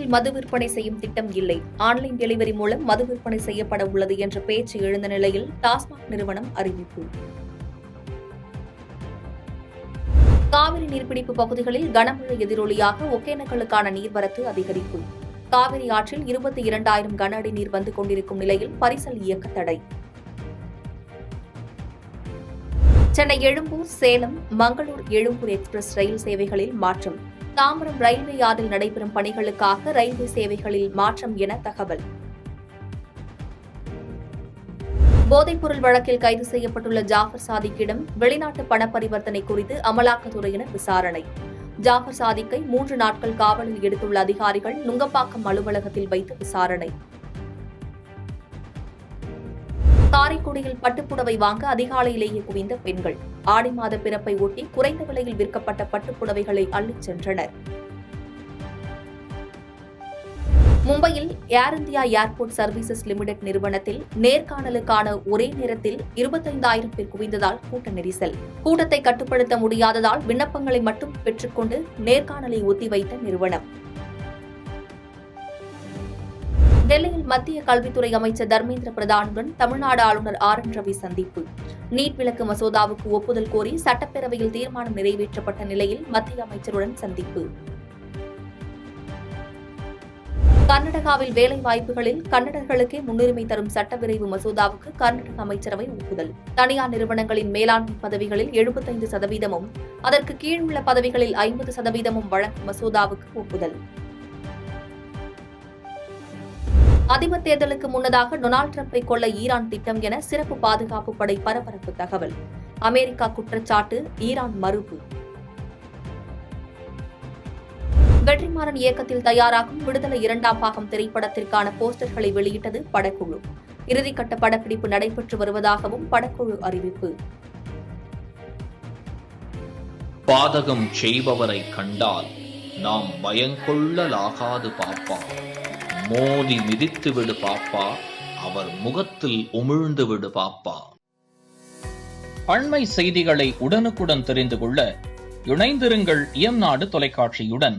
தமிழகத்தில் மது விற்பனை செய்யும் திட்டம் இல்லை, ஆன்லைன் டெலிவரி மூலம் மது விற்பனை செய்யப்பட உள்ளது என்ற பேச்சு எழுந்த நிலையில் டாஸ்மாக் நிறுவனம் அறிவிப்பு. காவிரி நீர்பிடிப்பு பகுதிகளில் கனமழை எதிரொலியாக ஒகேனக்கலுக்கான நீர்வரத்து அதிகரிப்பு. காவிரி ஆற்றில் 22,000 கன அடி நீர் வந்து கொண்டிருக்கும் நிலையில் பரிசல் இயக்க தடை. சென்னை எழும்பூர், சேலம், மங்களூர் எழும்பூர் எக்ஸ்பிரஸ் ரயில் சேவைகளில் மாற்றம். தாம்பரம் ரயில்வே யார்டில் நடைபெறும் பணிகளுக்காக ரயில்வே சேவைகளில் மாற்றம் என தகவல். போதைப்பொருள் வழக்கில் கைது செய்யப்பட்டுள்ள ஜாஃபர் சாதிக்கிடம் வெளிநாட்டு பண பரிவர்த்தனை குறித்து அமலாக்கத்துறையினர் விசாரணை. ஜாஃபர் சாதிக்கை 3 நாட்கள் காவலில் எடுத்துள்ள அதிகாரிகள் நுங்கப்பாக்கம் அலுவலகத்தில் வைத்து விசாரணை. காரைக்குடியில் பட்டுப்புடவை வாங்க அதிகாலையிலேயே குவிந்த பெண்கள். ஆடி மாத பிறப்பை ஒட்டி குறைந்த விலையில் விற்கப்பட்ட பட்டுப்புடவைகளை அள்ளிச் சென்றனர். மும்பையில் ஏர் இந்தியா ஏர்போர்ட் சர்வீசஸ் லிமிடெட் நிறுவனத்தில் நேர்காணலுக்கான ஒரே நேரத்தில் 25,000 பேர் குவிந்ததால் கூட்ட நெரிசல். கூட்டத்தை கட்டுப்படுத்த முடியாததால் விண்ணப்பங்களை மட்டும் பெற்றுக்கொண்டு நேர்காணலை ஒத்திவைத்த நிறுவனம். டெல்லியில் மத்திய கல்வித்துறை அமைச்சர் தர்மேந்திர பிரதானுடன் தமிழ்நாடு ஆளுநர் RN ரவி சந்திப்பு. நீட் விலக்கு மசோதாவுக்கு ஒப்புதல் கோரி சட்டப்பேரவையில் தீர்மானம் நிறைவேற்றப்பட்ட நிலையில் மத்திய அமைச்சருடன் சந்திப்பு. கர்நாடகாவில் வேலை வாய்ப்புகளில் கன்னடர்களுக்கே முன்னுரிமை தரும் சட்டவிரைவு மசோதாவுக்கு கர்நாடக அமைச்சரவை ஒப்புதல். தனியார் நிறுவனங்களின் மேலாண்மை பதவிகளில் 75%, அதற்கு கீழுள்ள பதவிகளில் 50% வழங்கும் மசோதாவுக்கு ஒப்புதல். அதிபர் தேர்தலுக்கு முன்னதாக டொனால்டு டிரம்பை கொல்ல ஈரான் திட்டம் என சிறப்பு பாதுகாப்பு படை பரபரப்பு தகவல். அமெரிக்கா குற்றச்சாட்டு, ஈரான் மறுப்பு. வெற்றிமாறன் இயக்கத்தில் தயாராகும் விடுதலை 2ஆம் பாகம் திரைப்படத்திற்கான போஸ்டர்களை வெளியிட்டது படக்குழு. இறுதிக்கட்ட படப்பிடிப்பு நடைபெற்று வருவதாகவும் படக்குழு அறிவிப்பு. பாதகம் செய்பவரை கண்டால் நாம் பயங்கொள்ளலாகாது பாப்பா, மோதி மிதித்து விடு பாப்பா, அவர் முகத்தில் உமிழ்ந்து விடு பாப்பா. அண்மை செய்திகளை உடனுக்குடன் தெரிந்து கொள்ள இணைந்திருங்கள் இயம்நாடு தொலைக்காட்சியுடன்.